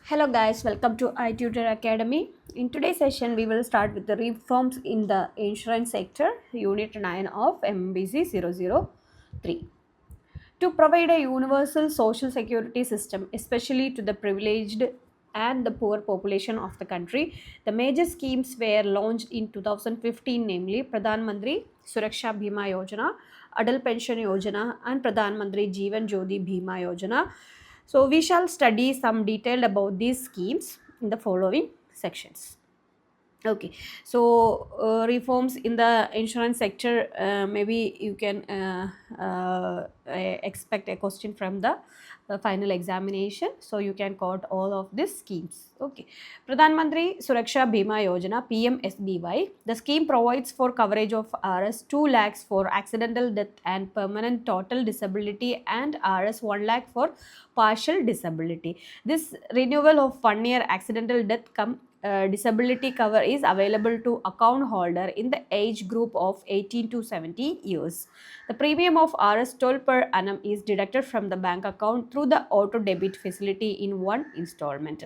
Hello guys, welcome to i-tutor Academy. In today's session, we will start with the reforms in the insurance sector, Unit 9 of MMPC 003. To provide a universal social security system, especially to the privileged and the poor population of the country, the major schemes were launched in 2015, namely Pradhan Mantri Suraksha Bima Yojana, Adal Pension Yojana, and Pradhan Mantri Jeevan Jyoti Bima Yojana. So, we shall study some detail about these schemes in the following sections. Okay, so reforms in the insurance sector, maybe you can expect a question from the final examination. So you can quote all of these schemes. Okay, Pradhan Mantri Suraksha Bima Yojana (PMSBY). The scheme provides for coverage of Rs 2 lakhs for accidental death and permanent total disability, and Rs 1 lakh for partial disability. This renewal of 1 year accidental death disability cover is available to account holder in the age group of 18 to 70 years. The premium of Rs 12 per annum is deducted from the bank account through the auto debit facility in one installment.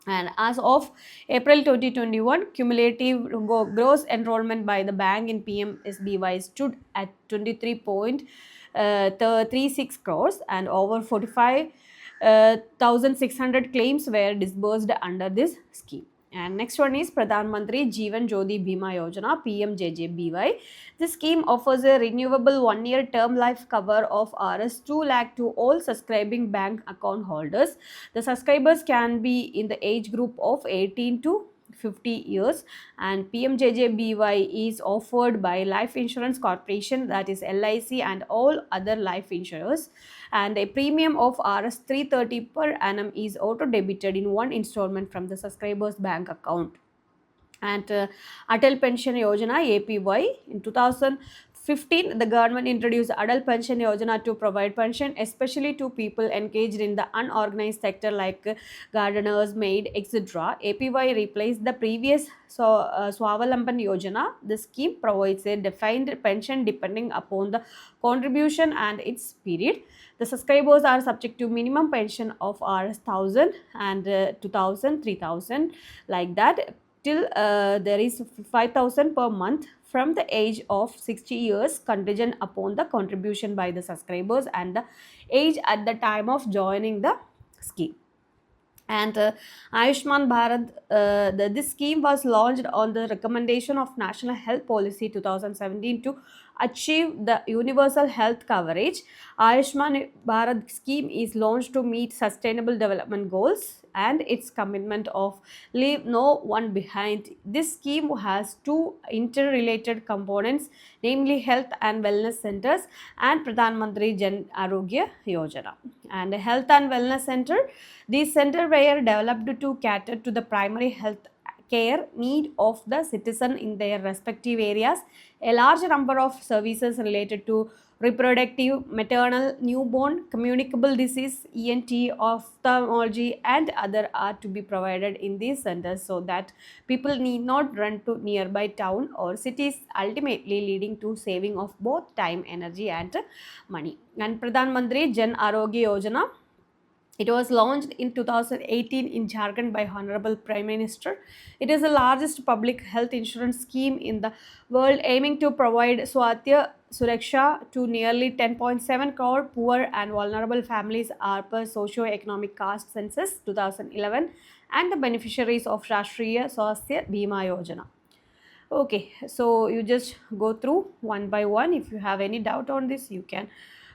And as of April 2021, cumulative gross enrollment by the bank in PMSBY stood at 23.36 crores, and over 45,600 claims were disbursed under this scheme. And next one is Pradhan Mantri Jeevan Jyoti Bima Yojana (PMJJBY). This scheme offers a renewable 1 year term life cover of Rs 2 lakh to all subscribing bank account holders. The subscribers can be in the age group of 18 to 50 years, and PMJJBY is offered by Life Insurance Corporation, that is LIC, and all other life insurers, and a premium of Rs 330 per annum is auto debited in one installment from the subscriber's bank account. And Atal Pension Yojana APY. In 2015, the government introduced Adal Pension Yojana to provide pension, especially to people engaged in the unorganized sector like gardeners, maid, etc. APY replaced the previous Swavalamban Yojana. The scheme provides a defined pension depending upon the contribution and its period. The subscribers are subject to minimum pension of Rs 1000 and 2000, 3000, like that, till there is 5,000 per month from the age of 60 years, contingent upon the contribution by the subscribers and the age at the time of joining the scheme. And Ayushman Bharat, this scheme was launched on the recommendation of National Health Policy 2017 to achieve the universal health coverage. Ayushman Bharat scheme is launched to meet sustainable development goals and its commitment of leave no one behind. This scheme has two interrelated components, namely health and wellness centers and Pradhan Mantri Jan Arogya Yojana. And health and wellness center, these centers were developed to cater to the primary health care need of the citizen in their respective areas. A large number of services related to reproductive, maternal, newborn, communicable disease, ENT, ophthalmology, and other are to be provided in these centers, so that people need not run to nearby town or cities, ultimately leading to saving of both time, energy, and money. And Pradhan Mantri Jan Arogya Yojana, it was launched in 2018 in Jharkhand by Honorable Prime Minister. It is the largest public health insurance scheme in the world, aiming to provide Swasthya Suraksha to nearly 10.7 crore poor and vulnerable families as per socio-economic caste census 2011 and the beneficiaries of Rashtriya Swasthya Bima Yojana. Okay, so you just go through one by one. If you have any doubt on this, you can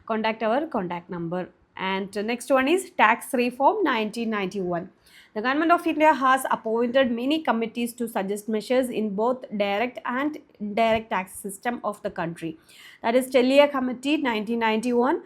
contact our contact number. And next one is Tax Reform 1991. The Government of India has appointed many committees to suggest measures in both direct and indirect tax system of the country. That is Telia Committee 1991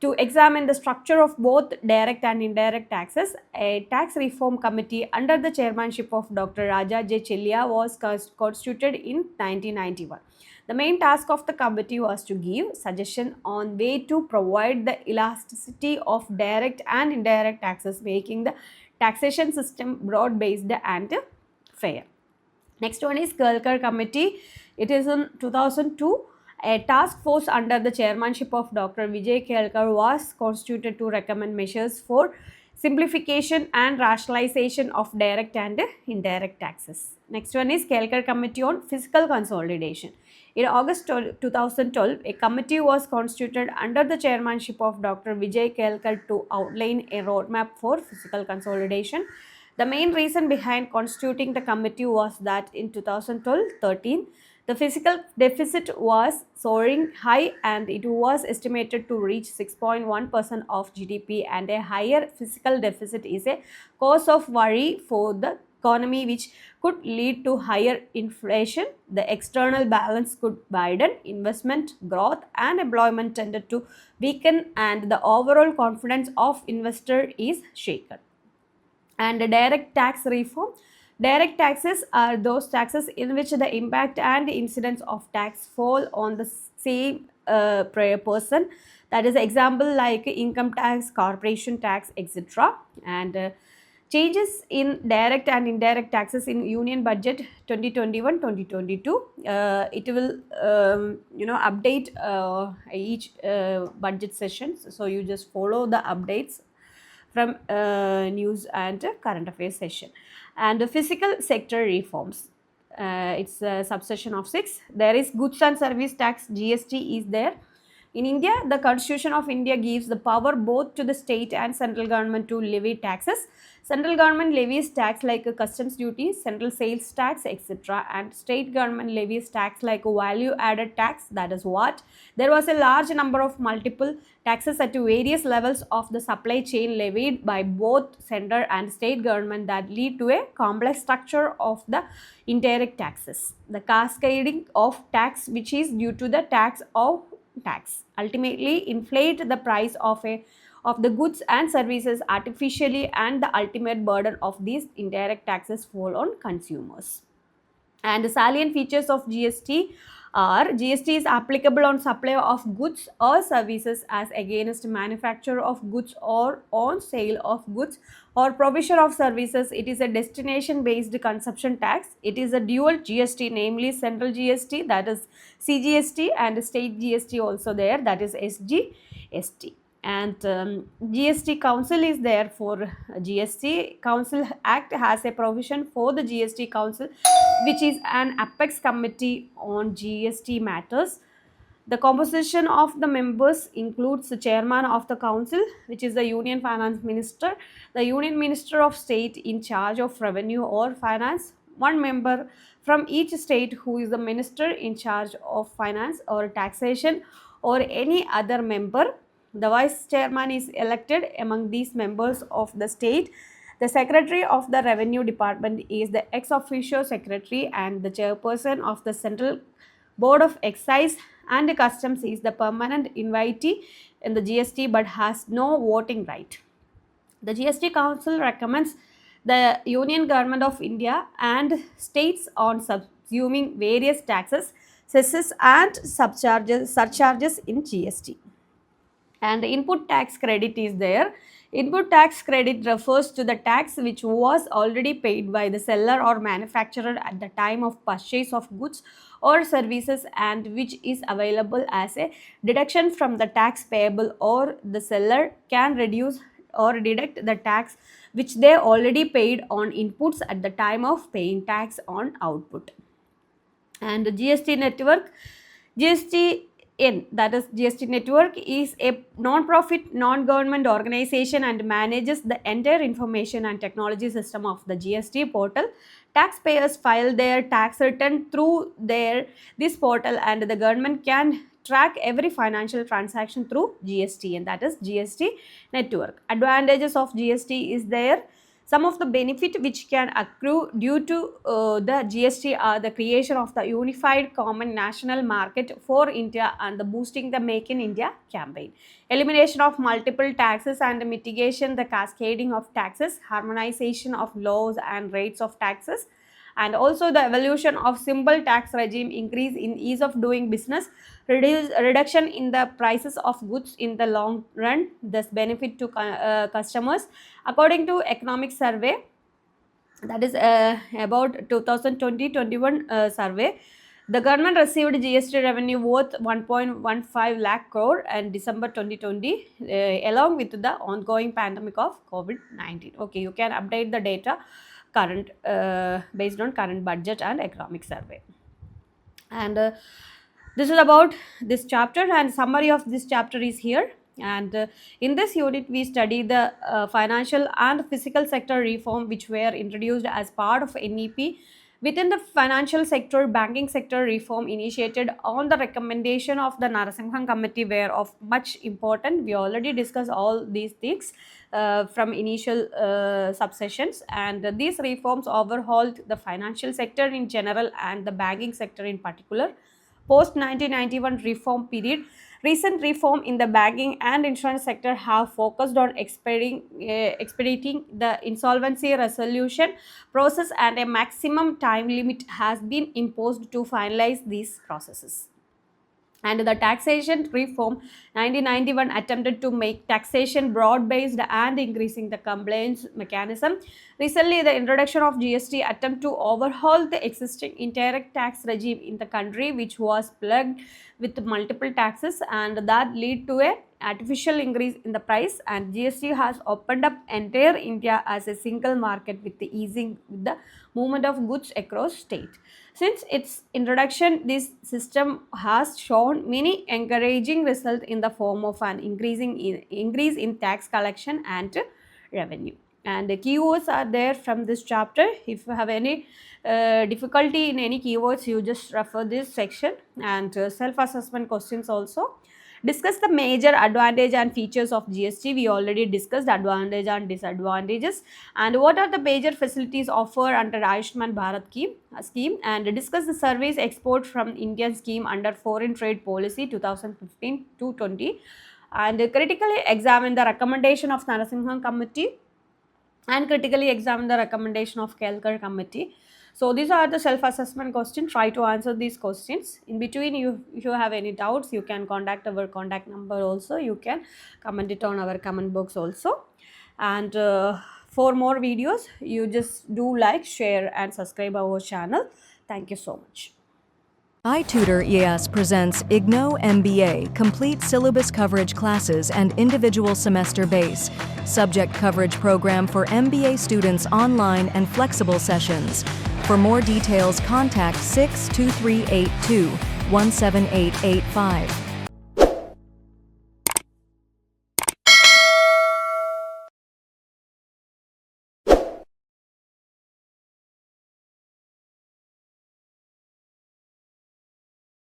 to examine the structure of both direct and indirect taxes. A tax reform committee under the chairmanship of Dr. Raja J. Chellia was constituted in 1991. The main task of the committee was to give suggestion on way to provide the elasticity of direct and indirect taxes, making the taxation system broad-based and fair. Next one is Kelkar Committee. It is in 2002. A task force under the chairmanship of Dr. Vijay Kelkar was constituted to recommend measures for simplification and rationalization of direct and indirect taxes. Next one is Kelkar Committee on Fiscal Consolidation. In August 2012, a committee was constituted under the chairmanship of Dr. Vijay Kelkar to outline a roadmap for fiscal consolidation. The main reason behind constituting the committee was that in 2012-13, the fiscal deficit was soaring high and it was estimated to reach 6.1% of GDP, and a higher fiscal deficit is a cause of worry for the economy, which could lead to higher inflation. The external balance could widen, investment, growth and employment tended to weaken, and the overall confidence of investor is shaken. And direct tax reform. Direct taxes are those taxes in which the impact and incidence of tax fall on the same person. That is example like income tax, corporation tax, etc. And changes in direct and indirect taxes in Union Budget 2021-2022. It will update each budget sessions. So you just follow the updates from news and current affairs session. And the physical sector reforms. It's a subsection of 6. There is goods and service tax, GST is there. In India, the Constitution of India gives the power both to the state and central government to levy taxes. Central government levies tax like customs duty, central sales tax, etc. and state government levies tax like value added tax, that is what. There was a large number of multiple taxes at various levels of the supply chain levied by both central and state government that lead to a complex structure of the indirect taxes. The cascading of tax which is due to the tax ultimately inflate the price of the goods and services artificially, and the ultimate burden of these indirect taxes fall on consumers. And the salient features of GST are: GST is applicable on supply of goods or services as against manufacture of goods or on sale of goods or provision of services. It is a destination based consumption tax. It is a dual GST, namely central GST, that is CGST, and state GST also there, that is SGST. And GST Council is there for GST. Council Act has a provision for the GST Council, which is an apex committee on GST matters. The composition of the members includes the chairman of the council, which is the Union Finance Minister, the Union Minister of State in charge of revenue or finance, one member from each state who is the minister in charge of finance or taxation, or any other member. The vice chairman is elected among these members of the state. The secretary of the revenue department is the ex officio secretary, and the chairperson of the central board of excise and customs is the permanent invitee in the GST but has no voting right. The GST Council recommends the Union Government of India and states on subsuming various taxes, cesses and surcharges in GST. And the input tax credit is there. Input tax credit refers to the tax which was already paid by the seller or manufacturer at the time of purchase of goods or services, and which is available as a deduction from the tax payable, or the seller can reduce or deduct the tax which they already paid on inputs at the time of paying tax on output. And the GST network, that is GST Network, is a non-profit, non-government organization and manages the entire information and technology system of the GST portal. Taxpayers file their tax return through this portal, and the government can track every financial transaction through GST, and that is GST Network. Advantages of GST is there. Some of the benefit which can accrue due to the GST are the creation of the unified common national market for India and the boosting the Make in India campaign. Elimination of multiple taxes and mitigation the cascading of taxes, harmonization of laws and rates of taxes, and also the evolution of simple tax regime, increase in ease of doing business, reduction in the prices of goods in the long run, thus benefit to customers. According to economic survey, that is about 2020-21 survey, The government received GST revenue worth 1.15 lakh crore in December 2020, along with the ongoing pandemic of COVID-19. Okay, you can update the data current based on current budget and economic survey. And this is about this chapter, and summary of this chapter is here. And in this unit we study the financial and physical sector reform which were introduced as part of NEP. Within the financial sector, banking sector reform initiated on the recommendation of the Narasimhan committee were of much important. We already discussed all these things from initial subsessions, and these reforms overhauled the financial sector in general and the banking sector in particular. Post 1991 reform period, recent reform in the banking and insurance sector have focused on expediting the insolvency resolution process, and a maximum time limit has been imposed to finalize these processes. And the taxation reform 1991 attempted to make taxation broad-based and increasing the compliance mechanism. Recently, the introduction of GST attempt to overhaul the existing indirect tax regime in the country, which was plagued with multiple taxes, and that lead to a artificial increase in the price. And GST has opened up entire India as a single market with the easing with the movement of goods across state. Since its introduction, this system has shown many encouraging results in the form of an increase in tax collection and revenue. And the keywords are there from this chapter. If you have any difficulty in any keywords, you just refer this section. And self-assessment questions also. Discuss the major advantage and features of GST. We already discussed advantage and disadvantages, and what are the major facilities offered under Ayushman Bharat scheme, and discuss the service export from Indian scheme under foreign trade policy 2015 to 20, and critically examine the recommendation of Narasimhan committee and critically examine the recommendation of Kelkar committee. So these are the self-assessment questions. Try to answer these questions. In between, if you have any doubts, you can contact our contact number also. You can comment it on our comment box also. And for more videos, you just do like, share and subscribe our channel. Thank you so much. i-tutor ES presents Ignou MBA, complete syllabus coverage classes and individual semester base, subject coverage program for MBA students online and flexible sessions. For more details, contact 62382 17885.